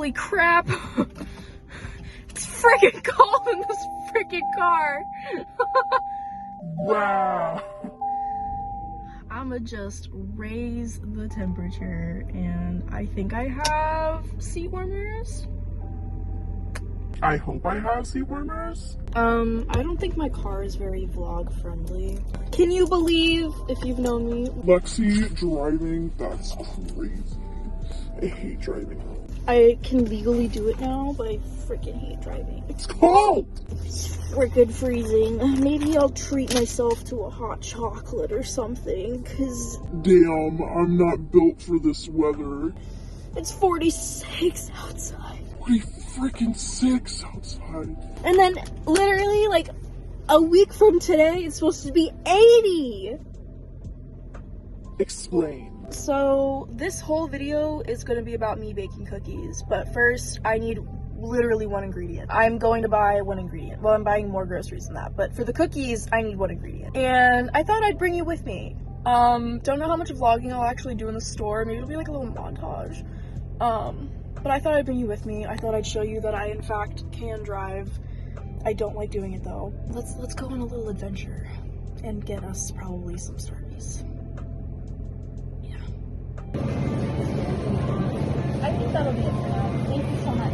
Holy crap. It's freaking cold in this freaking car. Wow. I'ma just raise the temperature, and I think I have seat warmers. I hope I have seat warmers. I don't think my car is very vlog friendly. Can you believe, if you've known me? Lexi driving, that's crazy. I hate driving. I can legally do it now, but I freaking hate driving. It's cold! It's freaking freezing. Maybe I'll treat myself to a hot chocolate or something, cause... Damn, I'm not built for this weather. It's 46 outside. 46 outside. And then, literally, like, a week from today, it's supposed to be 80! Explain. So, this whole video is going to be about me baking cookies, but first, I need literally one ingredient. I'm going to buy one ingredient. Well, I'm buying more groceries than that, but for the cookies, I need one ingredient. And I thought I'd bring you with me. Don't know how much vlogging I'll actually do in the store. Maybe it'll be like a little montage. But I thought I'd bring you with me. I thought I'd show you that I, in fact, can drive. I don't like doing it, though. Let's go on a little adventure and get us probably some Starbies. I think that'll be it for now. Thank you so much.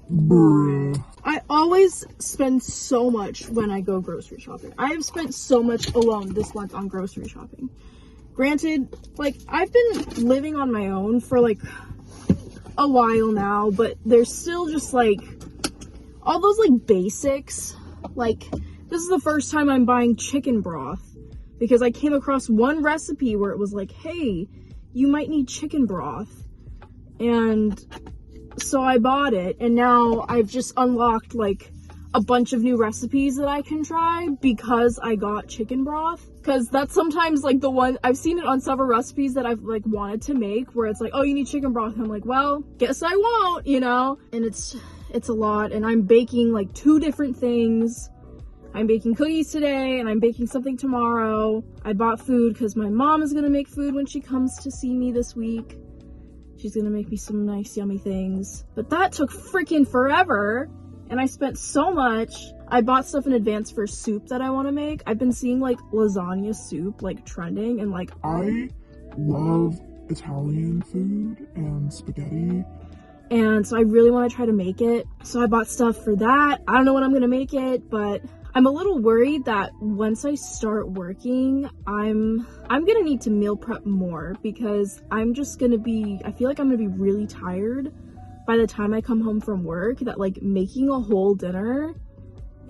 Bruh. I always spend so much when I go grocery shopping. I have spent so much alone this month on grocery shopping. Granted, like, I've been living on my own for like a while now, but there's still just like all those like basics. Like, this is the first time I'm buying chicken broth because I came across one recipe where it was like, hey, you might need chicken broth. And so I bought it, and now I've just unlocked like a bunch of new recipes that I can try because I got chicken broth. Because that's sometimes like the one, I've seen it on several recipes that I've like wanted to make where it's like, oh, you need chicken broth. And I'm like, well, guess I won't, you know? And it's a lot, and I'm baking like 2 different things. I'm baking cookies today, and I'm baking something tomorrow. I bought food because my mom is gonna make food when she comes to see me this week. She's gonna make me some nice yummy things. But that took freaking forever, and I spent so much. I bought stuff in advance for soup that I want to make. I've been seeing like lasagna soup like trending, and like I love Italian food and spaghetti. And so I really want to try to make it. So I bought stuff for that. I don't know when I'm gonna make it, but I'm a little worried that once I start working, I'm gonna need to meal prep more because I'm just gonna be, I feel like I'm gonna be really tired by the time I come home from work, that like making a whole dinner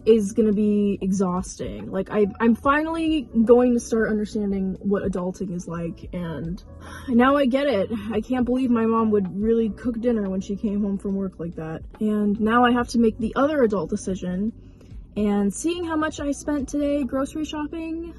is gonna be exhausting. Like I'm finally going to start understanding what adulting is like, and now I get it. I can't believe my mom would really cook dinner when she came home from work like that. And now I have to make the other adult decision. And seeing how much I spent today grocery shopping,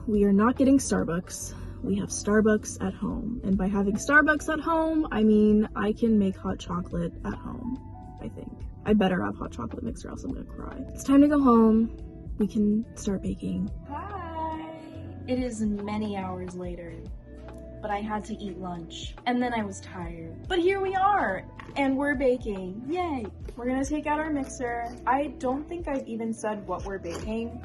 we are not getting Starbucks. We have Starbucks at home. And by having Starbucks at home, I mean I can make hot chocolate at home, I think. I better have hot chocolate mix or else I'm gonna cry. It's time to go home. We can start baking. Hi! It is many hours later, but I had to eat lunch, and then I was tired. But here we are, and we're baking. Yay! We're gonna take out our mixer. I don't think I've even said what we're baking,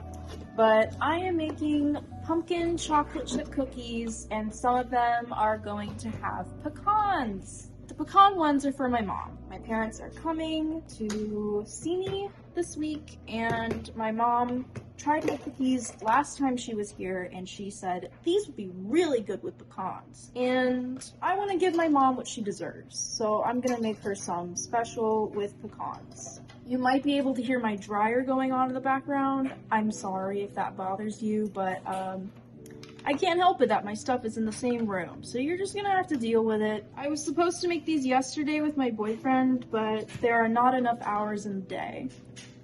but I am making pumpkin chocolate chip cookies, and some of them are going to have pecans. The pecan ones are for my mom. My parents are coming to see me this week, and my mom tried my cookies last time she was here, and she said these would be really good with pecans. And I want to give my mom what she deserves, so I'm gonna make her some special with pecans. You might be able to hear my dryer going on in the background. I'm sorry if that bothers you, but I can't help it that my stuff is in the same room, so you're just gonna have to deal with it. I was supposed to make these yesterday with my boyfriend, but there are not enough hours in the day.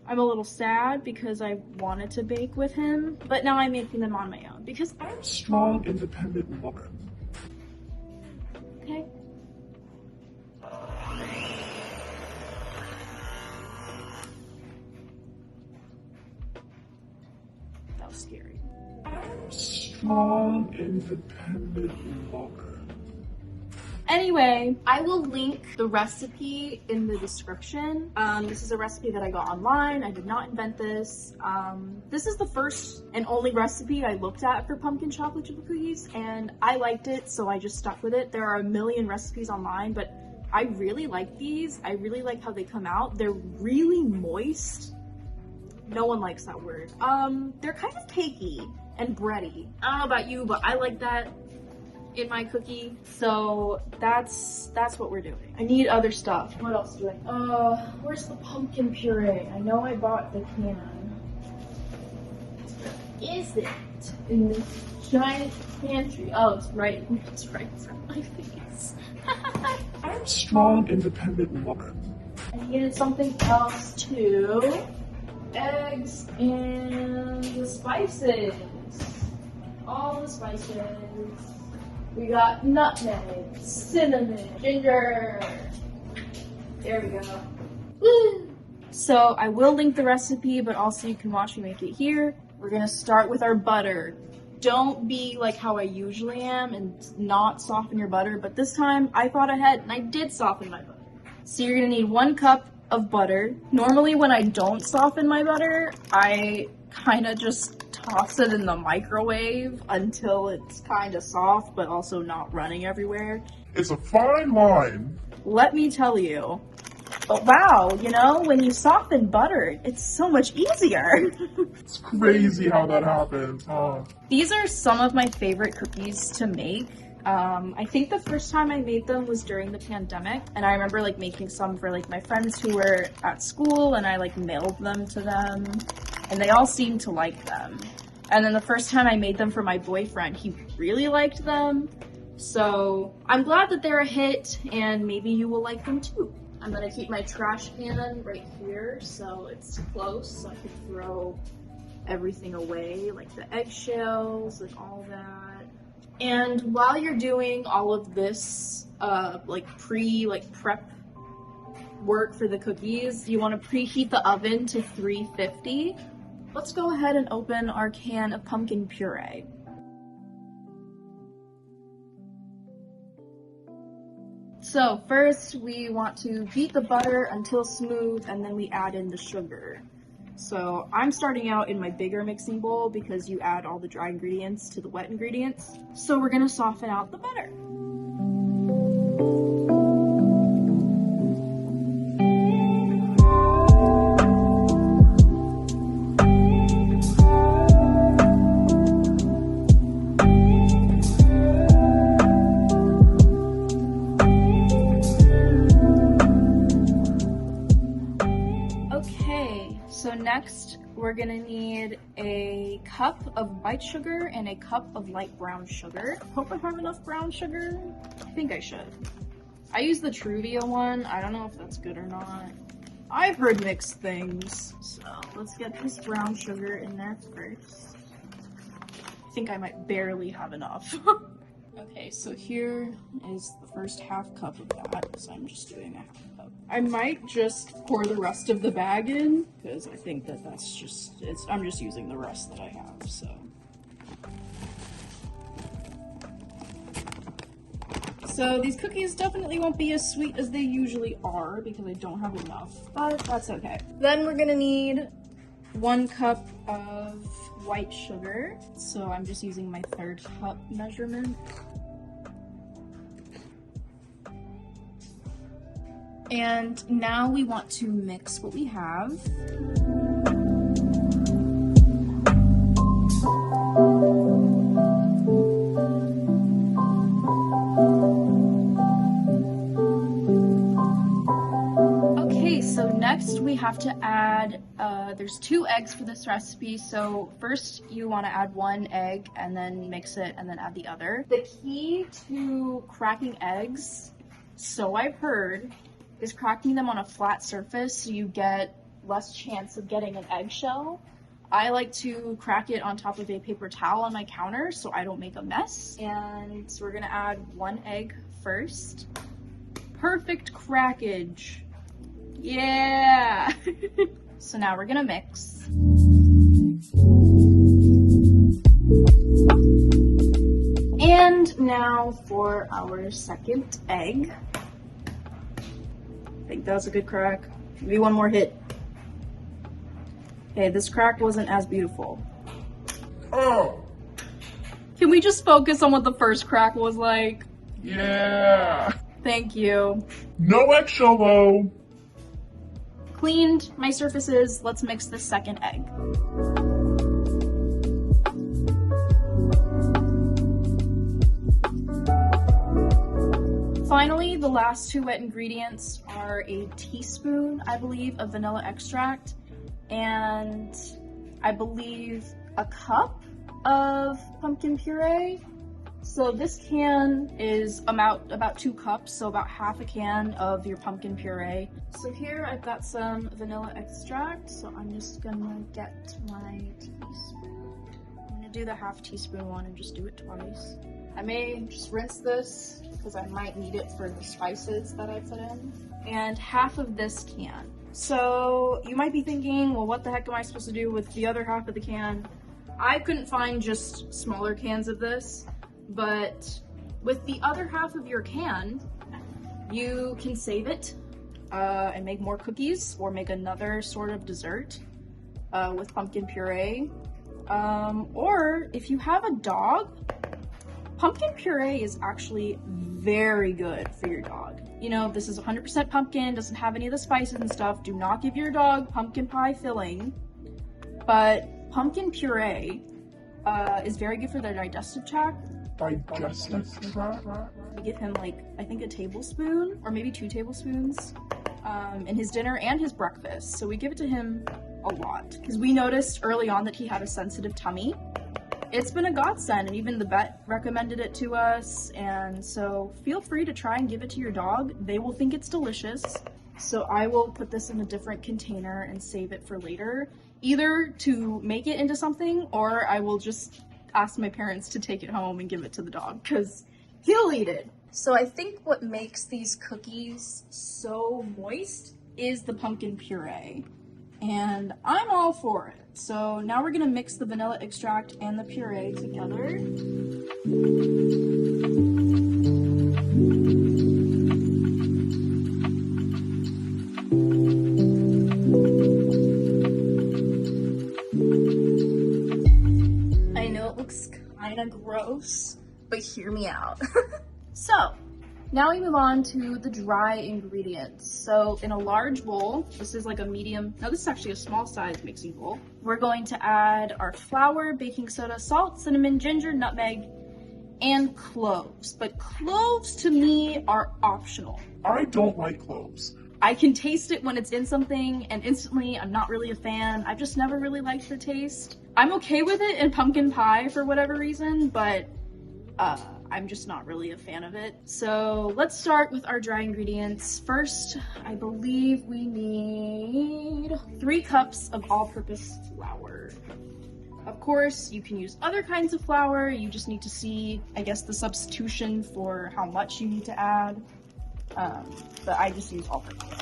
I'm a little sad because I wanted to bake with him, but now I'm making them on my own because I'm Strong, independent woman. okay. That was scary. Strong, independent woman. Anyway, I will link the recipe in the description. This is a recipe that I got online. I did not invent this. This is the first and only recipe I looked at for pumpkin chocolate chip cookies, and I liked it, so I just stuck with it. There are a million recipes online, but I really like these. I really like how they come out. They're really moist. No one likes that word. They're kind of cakey and bready. I don't know about you, but I like that in my cookie. So that's what we're doing. I need other stuff. What else do I? Where's the pumpkin puree? I know I bought the can. Where is it? In this giant pantry. Oh, it's right in front of my face. I'm strong, independent woman. I needed something else too. Eggs and the spices. All the spices. We got nutmeg, cinnamon, ginger. There we go. Woo! So I will link the recipe, but also you can watch me make it here. We're gonna start with our butter. Don't be like how I usually am and not soften your butter, but this time I thought ahead and I did soften my butter. So you're gonna need 1 cup of butter. Normally when I don't soften my butter, I kind of just toss it in the microwave until it's kind of soft, but also not running everywhere. It's a fine line. Let me tell you. But wow, you know, when you soften butter, it's so much easier. It's crazy how that happens, huh? These are some of my favorite cookies to make. I think the first time I made them was during the pandemic, and I remember like making some for like my friends who were at school, and I like mailed them to them, and they all seemed to like them. And then the first time I made them for my boyfriend, he really liked them. So I'm glad that they're a hit, and maybe you will like them too. I'm gonna keep my trash can right here so it's close so I can throw everything away, like the eggshells and all that. And while you're doing all of this prep work for the cookies, you want to preheat the oven to 350. Let's go ahead and open our can of pumpkin puree. So first we want to beat the butter until smooth, and then we add in the sugar. So I'm starting out in my bigger mixing bowl because you add all the dry ingredients to the wet ingredients. So we're gonna soften out the butter. So next, we're gonna need a cup of white sugar and a cup of light brown sugar. Hope I have enough brown sugar. I think I should. I use the Truvia one. I don't know if that's good or not. I've heard mixed things. So let's get this brown sugar in there first. I think I might barely have enough. Okay, so here is the first half cup of that, so I'm just doing a half cup. I might just pour the rest of the bag in, because I think that that's just, I'm just using the rest that I have, so. So these cookies definitely won't be as sweet as they usually are, because I don't have enough, but that's okay. Then we're gonna need 1 cup of white sugar, so I'm just using my 1/3 cup measurement. And now we want to mix what we have. Okay, so next we have to add, there's 2 eggs for this recipe, so first you want to add 1 egg and then mix it and then add the other. The key to cracking eggs, so I've heard, is cracking them on a flat surface so you get less chance of getting an eggshell. I like to crack it on top of a paper towel on my counter so I don't make a mess. And so we're gonna add 1 egg first. Perfect crackage. Yeah! So now we're gonna mix. And now for our second egg. I think that was a good crack. Maybe one more hit. Okay, this crack wasn't as beautiful. Oh! Can we just focus on what the first crack was like? Yeah! Thank you. No eggshell though! Cleaned my surfaces, let's mix the second egg. Finally, the last 2 wet ingredients are a teaspoon, I believe, of vanilla extract, and I believe a cup of pumpkin puree. So this can is about 2 cups, so about half a can of your pumpkin puree. So here I've got some vanilla extract, so I'm just gonna get my teaspoon. I'm gonna do the half teaspoon one and just do it twice. I may just rinse this because I might need it for the spices that I put in. And half of this can. So you might be thinking, well, what the heck am I supposed to do with the other half of the can? I couldn't find just smaller cans of this, but with the other half of your can, you can save it and make more cookies or make another sort of dessert with pumpkin puree. Or if you have a dog, pumpkin puree is actually very good for your dog. You know, this is 100% pumpkin, doesn't have any of the spices and stuff. Do not give your dog pumpkin pie filling, but pumpkin puree is very good for their digestive tract. Digestive tract? We give him like, I think a tablespoon or maybe 2 tablespoons in his dinner and his breakfast. So we give it to him a lot because we noticed early on that he had a sensitive tummy. It's been a godsend, and even the vet recommended it to us, and so feel free to try and give it to your dog. They will think it's delicious. So I will put this in a different container and save it for later, either to make it into something, or I will just ask my parents to take it home and give it to the dog, because he'll eat it. So I think what makes these cookies so moist is the pumpkin puree, and I'm all for it. So now we're gonna mix the vanilla extract and the puree together. I know it looks kind of gross, but hear me out. So now we move on to the dry ingredients. So in a large bowl, this is like a medium, no, this is actually a small size mixing bowl. We're going to add our flour, baking soda, salt, cinnamon, ginger, nutmeg, and cloves. But cloves to me are optional. I don't like cloves. I can taste it when it's in something, and instantly I'm not really a fan. I've just never really liked the taste. I'm okay with it in pumpkin pie for whatever reason, but I'm just not really a fan of it. So let's start with our dry ingredients. First, I believe we need 3 cups of all-purpose flour. Of course, you can use other kinds of flour. You just need to see, I guess, the substitution for how much you need to add. But I just use all-purpose.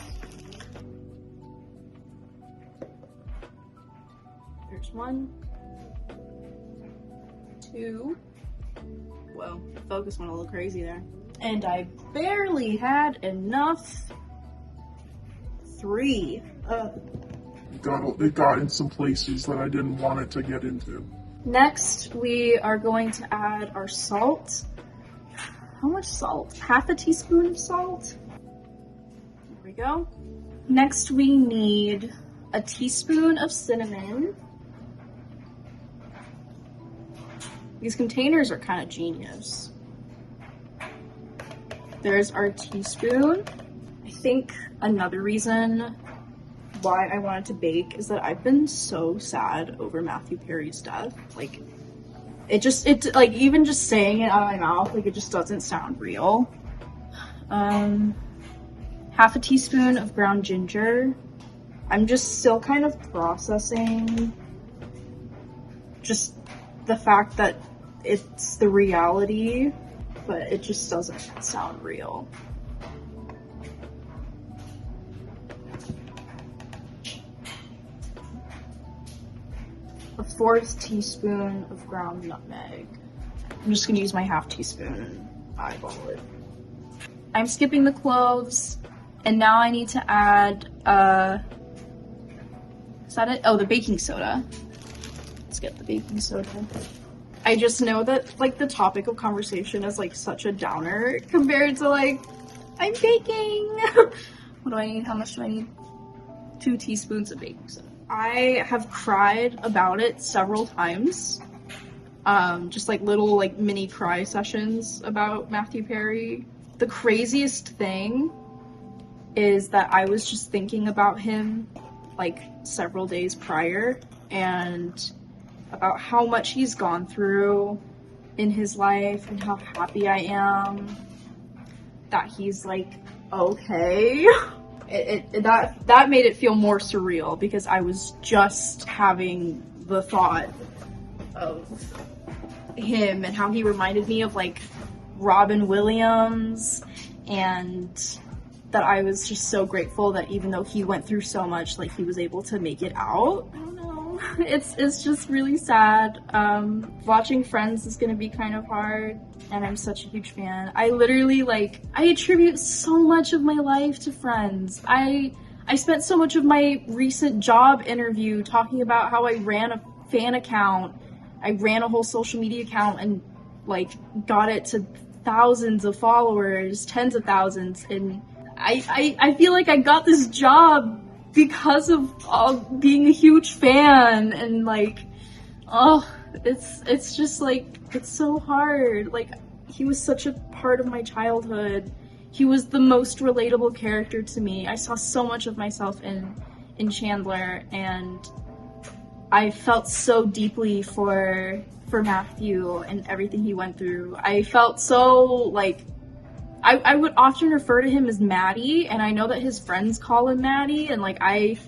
There's 1, 2. Whoa, focus went a little crazy there. And I barely had enough. 3. It got in some places that I didn't want it to get into. Next, we are going to add our salt. How much salt? Half a teaspoon of salt. There we go. Next, we need a teaspoon of cinnamon. These containers are kind of genius. There's our teaspoon. I think another reason why I wanted to bake is that I've been so sad over Matthew Perry's death. Like, like, even just saying it out of my mouth, like, it just doesn't sound real. Half a teaspoon of ground ginger. I'm just still kind of processing just the fact that it's the reality, but it just doesn't sound real. A 1/4 teaspoon of ground nutmeg. I'm just gonna use my half teaspoon and eyeball it. I'm skipping the cloves, and now I need to add, is that it? Oh, the baking soda. Let's get the baking soda. I just know that, like, the topic of conversation is, like, such a downer compared to, like, I'm baking. What do I need? How much do I need? 2 teaspoons of baking soda. I have cried about it several times. Just like little like mini cry sessions about Matthew Perry. The craziest thing is that I was just thinking about him like several days prior and about how much he's gone through in his life and how happy I am that he's like okay. That made it feel more surreal because I was just having the thought of him and how he reminded me of like Robin Williams, and that I was just so grateful that even though he went through so much, like he was able to make it out. I don't know. It's just really sad. Watching Friends is gonna be kind of hard, and I'm such a huge fan. I literally I attribute so much of my life to Friends. I spent so much of my recent job interview talking about how I ran a fan account. I ran a whole social media account and got it to thousands of followers, tens of thousands, and I feel like I got this job because of being a huge fan, and it's just it's so hard. He was such a part of my childhood. He was the most relatable character to me. I saw so much of myself in Chandler, and I felt so deeply for Matthew and everything he went through. I felt so I would often refer to him as Maddie, and I know that his friends call him Maddie, and I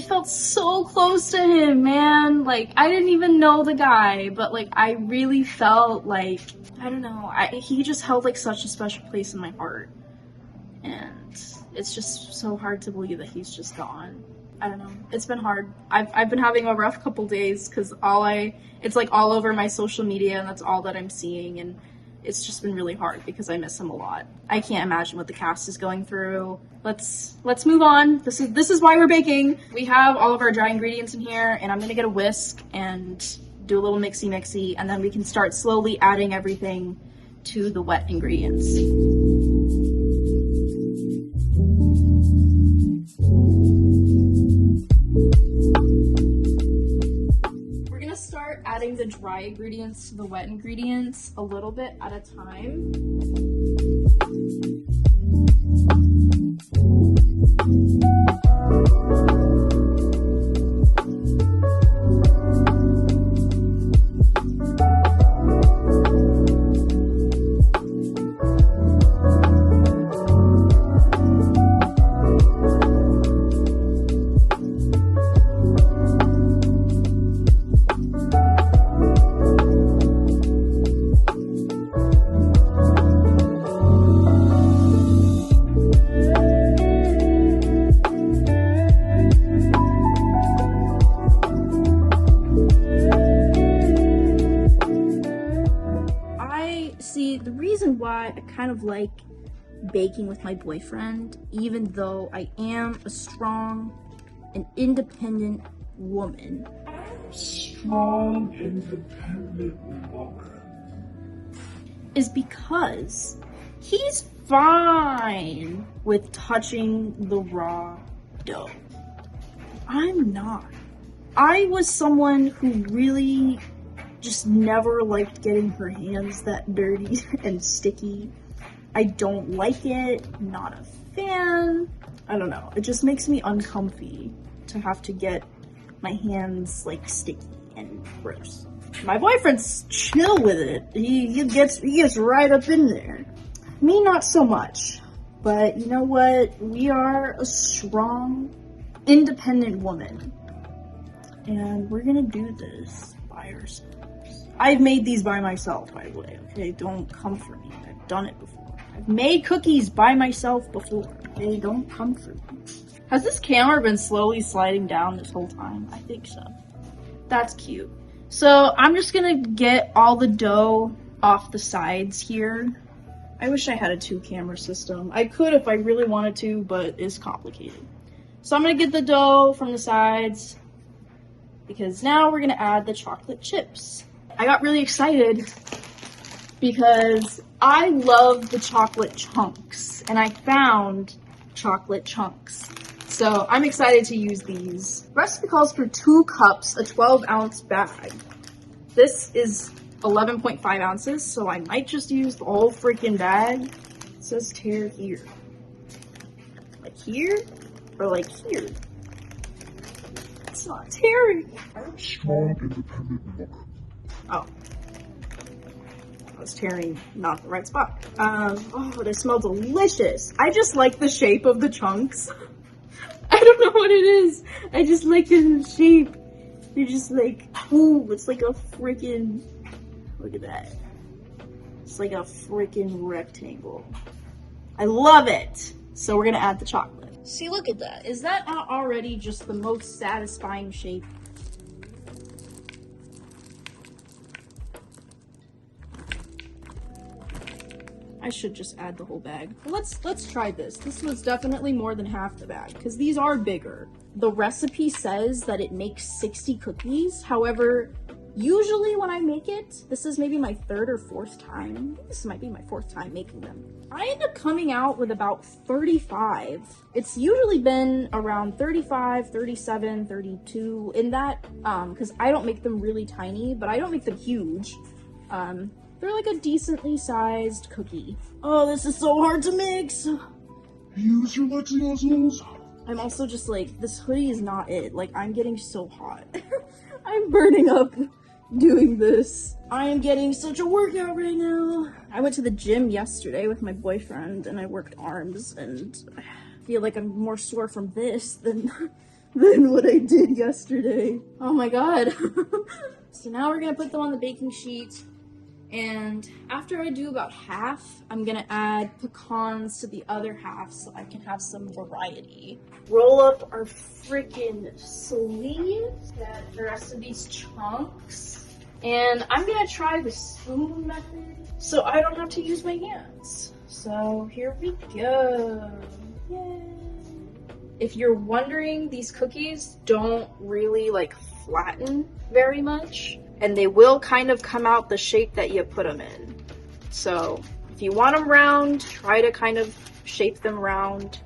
felt so close to him, man. I didn't even know the guy, but I really felt I don't know, he just held such a special place in my heart, and it's just so hard to believe that he's just gone. I don't know. It's been hard. I've been having a rough couple days because it's all over my social media, and that's all that I'm seeing, and it's just been really hard because I miss him a lot. I can't imagine what the cast is going through. Let's move on. This is why we're baking. We have all of our dry ingredients in here, and I'm gonna get a whisk and do a little mixy, and then we can start slowly adding everything to the wet ingredients. Adding the dry ingredients to the wet ingredients a little bit at a time. Why I kind of like baking with my boyfriend, even though I am a strong and independent woman. Strong, independent woman. Is because he's fine with touching the raw dough. I'm not. I was someone who really just never liked getting her hands that dirty and sticky. I don't like it, not a fan. I don't know. It just makes me uncomfy to have to get my hands like sticky and gross. My boyfriend's chill with it. He gets right up in there. Me, not so much. But you know what? We are a strong, independent woman. And we're gonna do this by ourselves. I've made these by myself, by the way. Okay, don't come for me. I've done it before. I've made cookies by myself before. Okay, don't come for me. Has this camera been slowly sliding down this whole time? I think so. That's cute. So I'm just gonna get all the dough off the sides here. I wish I had a 2-camera system. I could if I really wanted to, but it's complicated. So I'm gonna get the dough from the sides because now we're gonna add the chocolate chips. I got really excited because I love the chocolate chunks and I found chocolate chunks. So I'm excited to use these. The recipe calls for 2 cups, a 12-ounce bag. This is 11.5 ounces, so I might just use the whole freaking bag. It says tear here. Like here? Or like here? It's not tearing. Strong, independent look. Oh. I was tearing not the right spot. Oh, they smell delicious. I just like the shape of the chunks. I don't know what it is. I just like the shape. They're just like, ooh, it's like a freaking, look at that. It's like a freaking rectangle. I love it. So we're gonna add the chocolate. See, look at that. Is that not already just the most satisfying shape? I should just add the whole bag. Let's try this. This was definitely more than half the bag because these are bigger. The recipe says that it makes 60 cookies. However, usually when I make it, this is maybe my 3rd or 4th time. This might be my 4th time making them. I end up coming out with about 35. It's usually been around 35, 37, 32 in that, because I don't make them really tiny, but I don't make them huge. They're like a decently sized cookie. Oh, this is so hard to mix. Use your Lexi muscles. I'm also just like, this hoodie is not it. Like, I'm getting so hot. I'm burning up doing this. I am getting such a workout right now. I went to the gym yesterday with my boyfriend and I worked arms and I feel like I'm more sore from this than what I did yesterday. Oh my god. So now we're gonna put them on the baking sheet. And after I do about half, I'm gonna add pecans to the other half so I can have some variety. Roll up our freaking sleeves, get the rest of these chunks. And I'm gonna try the spoon method so I don't have to use my hands. So here we go. Yay. If you're wondering, these cookies don't really like flatten very much. And they will kind of come out the shape that you put them in. So if you want them round, try to kind of shape them round,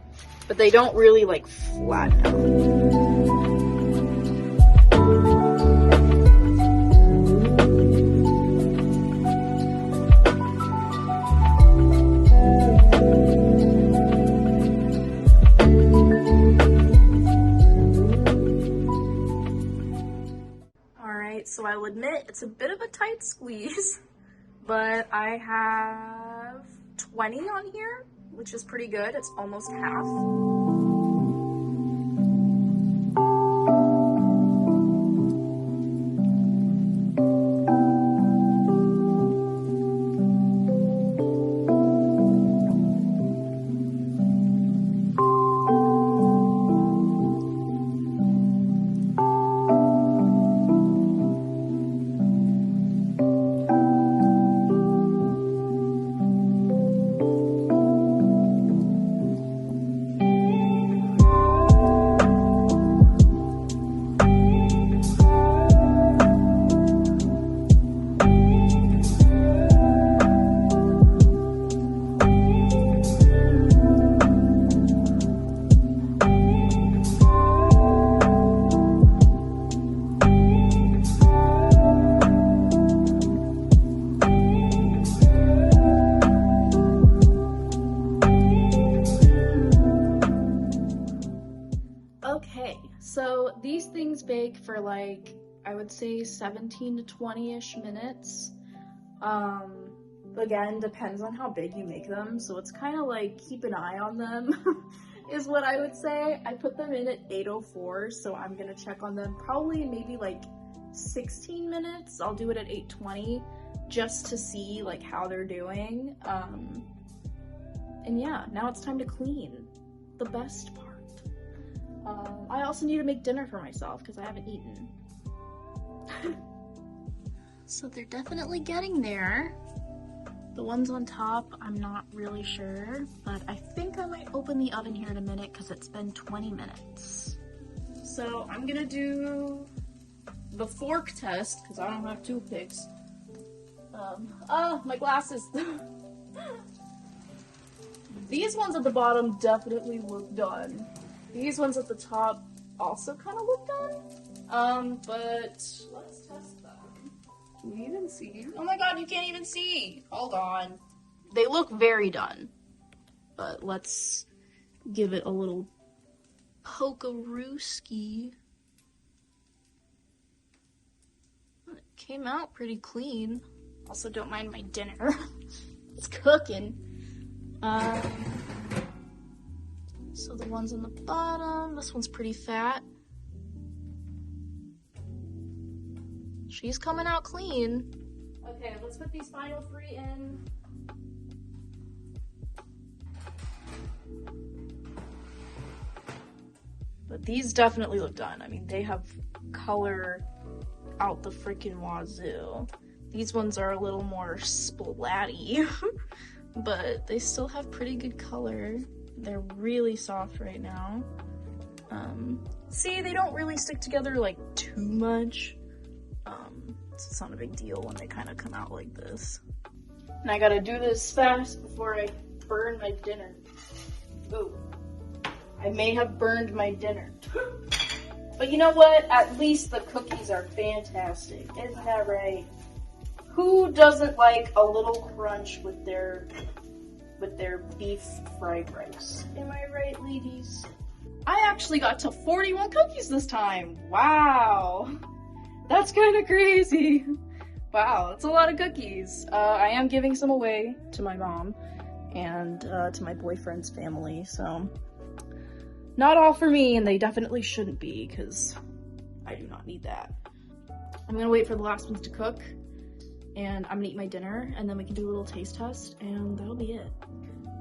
but they don't really like flatten out. So I'll admit it's a bit of a tight squeeze, but I have 20 on here, which is pretty good. It's almost half. for like, I would say 17 to 20-ish minutes. Again, depends on how big you make them, so it's kind of like keep an eye on them is what I would say. I put them in at 8:04, so I'm gonna check on them probably maybe like 16 minutes. I'll do it at 8:20 just to see like how they're doing. And yeah, now it's time to clean, the best part. I also need to make dinner for myself because I haven't eaten. So they're definitely getting there. The ones on top, I'm not really sure, but I think I might open the oven here in a minute because it's been 20 minutes. So I'm gonna do the fork test because I don't have toothpicks. Oh, my glasses. These ones at the bottom definitely look done. These ones at the top also kind of look done. But let's test them. Can you even see? Oh my god, you can't even see! Hold on. They look very done. But let's give it a little poke-a-rooski. It came out pretty clean. Also, don't mind my dinner. It's cooking. So the ones on the bottom, this one's pretty fat. She's coming out clean. Okay, let's put these final 3 in. But these definitely look done. I mean, they have color out the freaking wazoo. These ones are a little more splatty, but they still have pretty good color. They're really soft right now. See, they don't really stick together like too much. So it's not a big deal when they kind of come out like this. And I gotta do this fast before I burn my dinner. Ooh, I may have burned my dinner. But you know what? At least the cookies are fantastic. Isn't that right? Who doesn't like a little crunch with their beef fried rice? Am I right, ladies? I actually got to 41 cookies this time. Wow. That's kind of crazy. Wow, that's a lot of cookies. I am giving some away to my mom and to my boyfriend's family, so not all for me, and they definitely shouldn't be, because I do not need that. I'm gonna wait for the last ones to cook, and I'm gonna eat my dinner, and then we can do a little taste test, and that'll be it.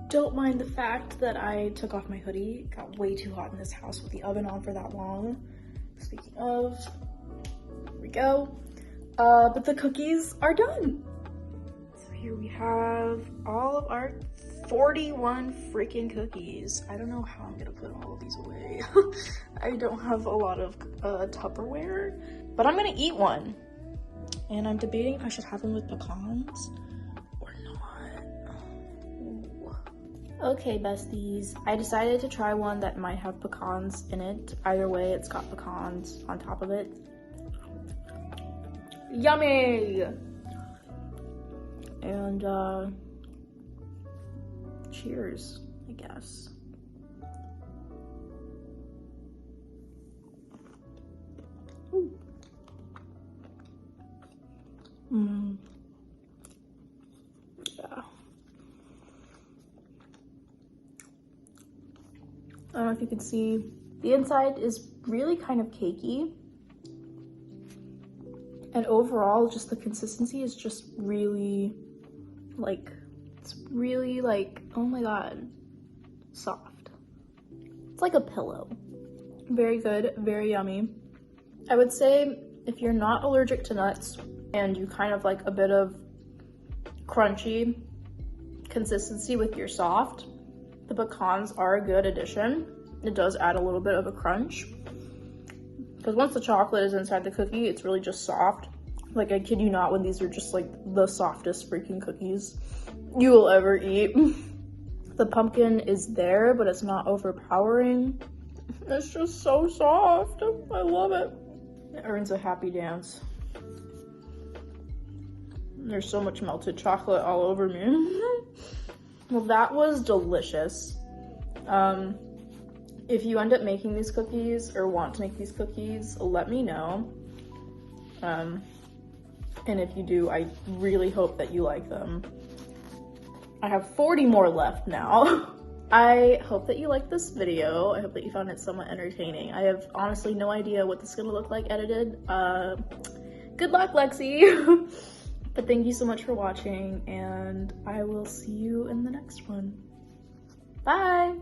Don't mind the fact that I took off my hoodie. It got way too hot in this house with the oven on for that long. Speaking of, here we go. But the cookies are done. So here we have all of our 41 freaking cookies. I don't know how I'm gonna put all of these away. I don't have a lot of Tupperware, but I'm gonna eat one. And I'm debating if I should have them with pecans or not. Ooh. Okay, besties. I decided to try one that might have pecans in it. Either way, it's got pecans on top of it. Yummy! And, cheers, I guess. Ooh. Yeah. I don't know if you can see. The inside is really kind of cakey. And overall, just the consistency is just really, like, it's really, like, oh my god, soft. It's like a pillow. Very good, very yummy. I would say if you're not allergic to nuts and you kind of like a bit of crunchy consistency with your soft, the pecans are a good addition. It does add a little bit of a crunch. Because once the chocolate is inside the cookie, it's really just soft. Like, I kid you not, when these are just like the softest freaking cookies you will ever eat. The pumpkin is there, but it's not overpowering. It's just so soft. I love it. It earns a happy dance. There's so much melted chocolate all over me. Well, that was delicious. If you end up making these cookies or want to make these cookies, let me know. And if you do, I really hope that you like them. I have 40 more left now. I hope that you liked this video. I hope that you found it somewhat entertaining. I have honestly no idea what this is gonna look like edited. Good luck, Lexi. But thank you so much for watching, and I will see you in the next one. Bye!